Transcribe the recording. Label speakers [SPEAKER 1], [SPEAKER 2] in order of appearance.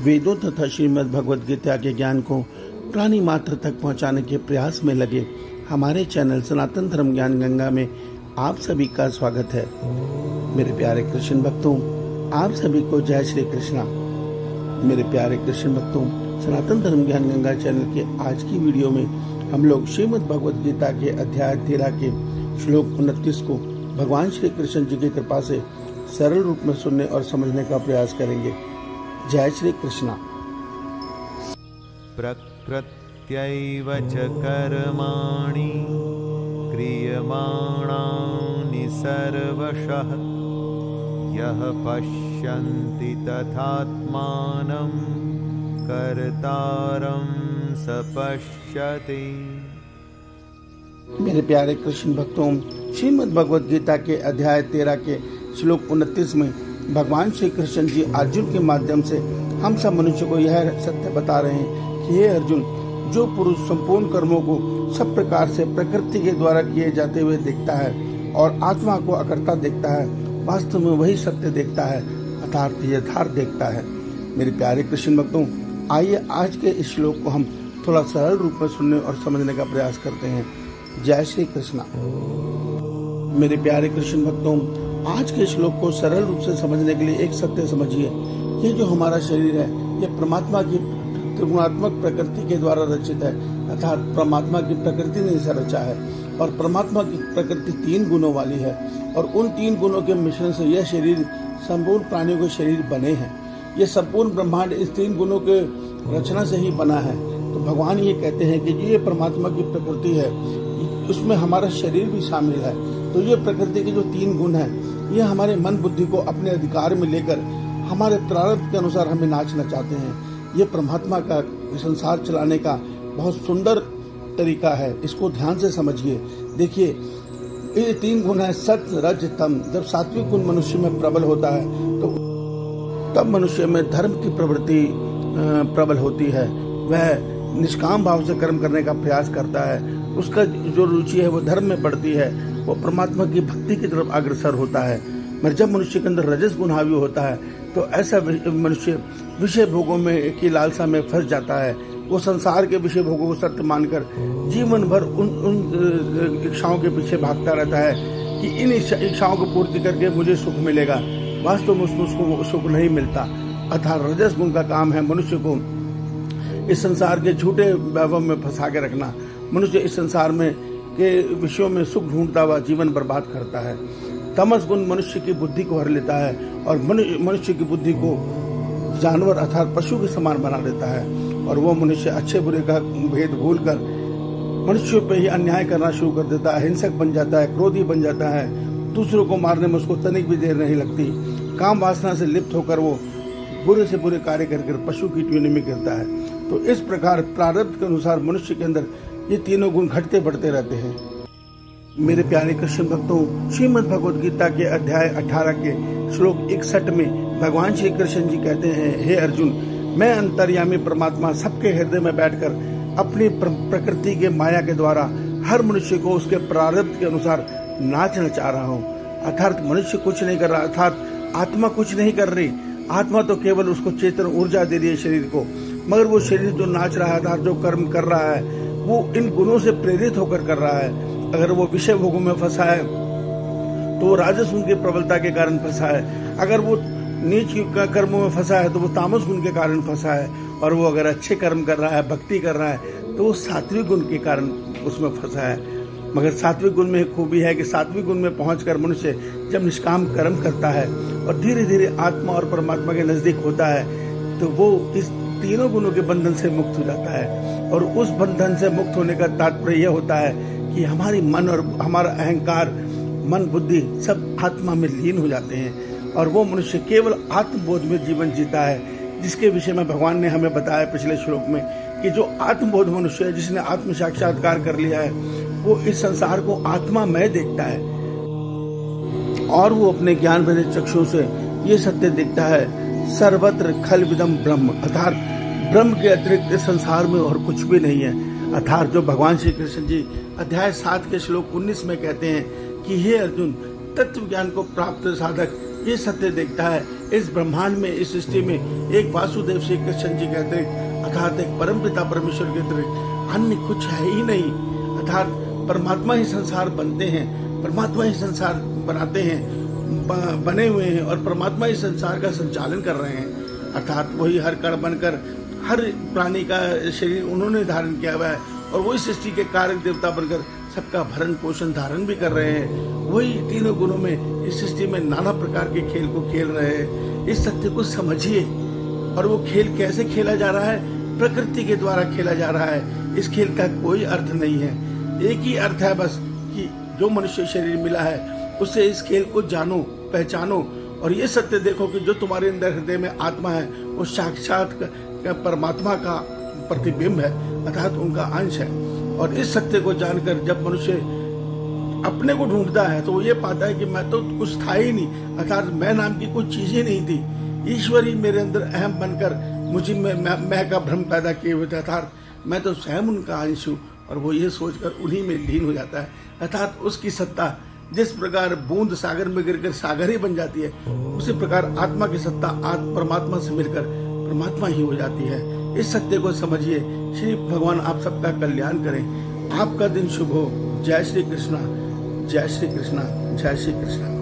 [SPEAKER 1] वेदों तथा श्रीमद् भगवद गीता के ज्ञान को प्राणी मात्र तक पहुंचाने के प्रयास में लगे हमारे चैनल सनातन धर्म ज्ञान गंगा में आप सभी का स्वागत है। मेरे प्यारे कृष्ण भक्तों, आप सभी को जय श्री कृष्णा। मेरे प्यारे कृष्ण भक्तों, सनातन धर्म ज्ञान गंगा चैनल के आज की वीडियो में हम लोग श्रीमद् भगवद गीता के अध्याय 13 के श्लोक 29 को भगवान श्री कृष्ण जी की कृपा से सरल रूप में सुनने और समझने का प्रयास करेंगे। जय श्री कृष्णा।
[SPEAKER 2] प्रकृत्यैव च कर्माणि क्रियमाणानि सर्वशः यः पश्यन्ति तथात्मानं कर्तारं स पश्यति।
[SPEAKER 1] मेरे प्यारे कृष्ण भक्तों, श्रीमद् भगवद गीता के अध्याय 13 के श्लोक 29 में भगवान श्री कृष्ण जी अर्जुन के माध्यम से हम सब मनुष्य को यह सत्य बता रहे हैं कि हे अर्जुन, जो पुरुष संपूर्ण कर्मों को सब प्रकार से प्रकृति के द्वारा किए जाते हुए देखता है और आत्मा को अकर्ता देखता है, वास्तव में वही सत्य देखता है अर्थात यथार्थ देखता है। मेरे प्यारे कृष्ण भक्तों, आइए आज के इस श्लोक को हम थोड़ा सरल रूप में सुनने और समझने का प्रयास करते हैं। जय श्री कृष्णा। मेरे प्यारे कृष्ण भक्तों, आज के श्लोक को सरल रूप से समझने के लिए एक सत्य समझिए। ये जो हमारा शरीर है, ये परमात्मा की त्रिगुणात्मक प्रकृति के द्वारा रचित है, अर्थात परमात्मा की प्रकृति ने इसे रचा है। और परमात्मा की प्रकृति 3 गुणों वाली है और उन 3 गुणों के मिश्रण से यह शरीर संपूर्ण प्राणियों के शरीर बने हैं। ये संपूर्ण ब्रह्मांड इस 3 गुणों के रचना से ही बना है। तो भगवान ये कहते हैं कि ये परमात्मा की प्रकृति है, उसमें हमारा शरीर भी शामिल है। तो ये प्रकृति के जो 3 गुण है, ये हमारे मन बुद्धि को अपने अधिकार में लेकर हमारे प्रारब्ध के अनुसार हमें नाचना चाहते हैं। ये परमात्मा का संसार चलाने का बहुत सुंदर तरीका है, इसको ध्यान से समझिए। देखिए, ये 3 गुण है सत्य रज तम। जब सात्विक गुण मनुष्य में प्रबल होता है तो तब मनुष्य में धर्म की प्रवृत्ति प्रबल होती है। वह निष्काम भाव से कर्म करने का प्रयास करता है, उसका जो रुचि है वो धर्म में बढ़ती है, वो परमात्मा की भक्ति की तरफ अग्रसर होता है। मगर जब मनुष्य के अंदर रजस गुण हावी होता है तो ऐसा मनुष्य विषय भोगों में की लालसा में फंस जाता है। वो संसार के विषय भोगों को सत्य मानकर जीवन भर उन इच्छाओं के पीछे भागता रहता है कि इन इच्छाओं को पूर्ति करके मुझे सुख मिलेगा। वास्तव में उसको सुख नहीं मिलता। अर्थात रजस गुण का काम है मनुष्य को इस संसार के झूठे वैभव में फंसा के रखना। मनुष्य इस संसार में के विषयों में सुख ढूंढता हुआ जीवन बर्बाद करता है। तमस गुण मनुष्य की बुद्धि को हर लेता है और मनुष्य की बुद्धि को जानवर अर्थात पशु के समान बना देता है और वो मनुष्य अच्छे बुरे का भेद भूलकर मनुष्यों पे ही अन्याय करना शुरू कर देता है, हिंसक बन जाता है, क्रोधी बन जाता है। दूसरों को मारने में उसको तनिक भी देर नहीं लगती। काम वासना से लिप्त होकर वो बुरे से बुरे कार्य करके पशु की ट्यूनिंग में गिरता है। तो इस प्रकार प्रारब्ध के अनुसार मनुष्य के अंदर ये 3 गुण घटते बढ़ते रहते हैं। मेरे प्यारे कृष्ण भक्तों, श्रीमद् भगवद गीता के अध्याय 18 के श्लोक 61 में भगवान श्री कृष्ण जी कहते हैं, हे अर्जुन, मैं अंतर्यामी परमात्मा सबके हृदय में बैठकर अपनी प्रकृति के माया के द्वारा हर मनुष्य को उसके प्रारब्ध के अनुसार नाचना चाह रहा हूँ। अर्थात मनुष्य कुछ नहीं कर रहा, अर्थात आत्मा कुछ नहीं कर रही। आत्मा तो केवल उसको चेतन ऊर्जा दे रही है शरीर को, मगर वो शरीर जो नाच रहा है अर्थात जो कर्म कर रहा है वो इन गुणों से प्रेरित होकर कर रहा है। अगर वो विषय भोगों में फंसा है तो वो राजस गुण की प्रबलता के कारण फंसा है। अगर वो नीच कर्मों में फंसा है तो वो तामस गुण के कारण फंसा है। और वो अगर अच्छे कर्म कर रहा है, भक्ति कर रहा है, तो वो सात्विक गुण के कारण उसमें फंसा है। मगर सात्विक गुण में एक खूबी है कि सात्विक गुण में पहुंचकर मनुष्य जब निष्काम कर्म करता है और धीरे धीरे आत्मा और परमात्मा के नजदीक होता है तो वो इस 3 गुणों के बंधन से मुक्त हो जाता है। और उस बंधन से मुक्त होने का तात्पर्य यह होता है कि हमारी मन और हमारा अहंकार, मन बुद्धि सब आत्मा में लीन हो जाते हैं और वो मनुष्य केवल आत्मबोध में जीवन जीता है, जिसके विषय में भगवान ने हमें बताया पिछले श्लोक में कि जो आत्मबोध मनुष्य है, जिसने आत्म साक्षात्कार कर लिया है, वो इस संसार को आत्मामय देखता है और वो अपने ज्ञान भरे चक्षुओं से ये सत्य देखता है, सर्वत्र खलविदम ब्रह्म, अर्थात ब्रह्म के अतिरिक्त इस संसार में और कुछ भी नहीं है। अर्थात जो भगवान श्री कृष्ण जी अध्याय 7 के श्लोक 19 में कहते हैं कि हे अर्जुन, तत्व ज्ञान को प्राप्त साधक ये सत्य देखता है इस ब्रह्मांड में, इस सृष्टि में एक वासुदेव श्री कृष्ण जी के अतिरिक्त अर्थात एक परमपिता परमेश्वर के अतिरिक्त अन्य कुछ है ही नहीं। अर्थात परमात्मा ही संसार बनते हैं, परमात्मा ही संसार बनाते हैं, बने हुए हैं और परमात्मा ही संसार का संचालन कर रहे हैं। अर्थात वही हर कण बनकर हर प्राणी का शरीर उन्होंने धारण किया हुआ है और वही सृष्टि के कारक देवता बनकर सबका भरण पोषण धारण भी कर रहे हैं। वही तीनों गुणों में इस सृष्टि में नाना प्रकार के खेल को खेल रहे हैं। इस सत्य को समझिए। और वो खेल कैसे खेला जा रहा है? प्रकृति के द्वारा खेला जा रहा है। इस खेल का कोई अर्थ नहीं है, एक ही अर्थ है बस कि जो मनुष्य शरीर मिला है उससे इस खेल को जानो, पहचानो और ये सत्य देखो कि जो तुम्हारे अंदर हृदय में आत्मा है वो साक्षात परमात्मा का प्रतिबिंब है, अर्थात उनका अंश है। और इस सत्य को जानकर जब मनुष्य अपने को ढूंढता है तो वो ये पाता है कि मैं तो कुछ था ही नहीं, अर्थात मैं नाम की कोई चीज ही नहीं थी। ईश्वर ही मेरे अंदर अहम बनकर मुझे मैं का भ्रम पैदा किए हुए थे, अर्थात मैं तो स्वयं उनका अंश हूँ। और वो ये सोचकर उन्हीं में लीन हो जाता है। अर्थात उसकी सत्ता जिस प्रकार बूंद सागर में गिरकर सागर ही बन जाती है, उसी प्रकार आत्मा की सत्ता परमात्मा से मिलकर परमात्मा ही हो जाती है। इस सत्य को समझिए। श्री भगवान आप सबका कल्याण करें। आपका दिन शुभ हो। जय श्री कृष्णा, जय श्री कृष्णा, जय श्री कृष्णा।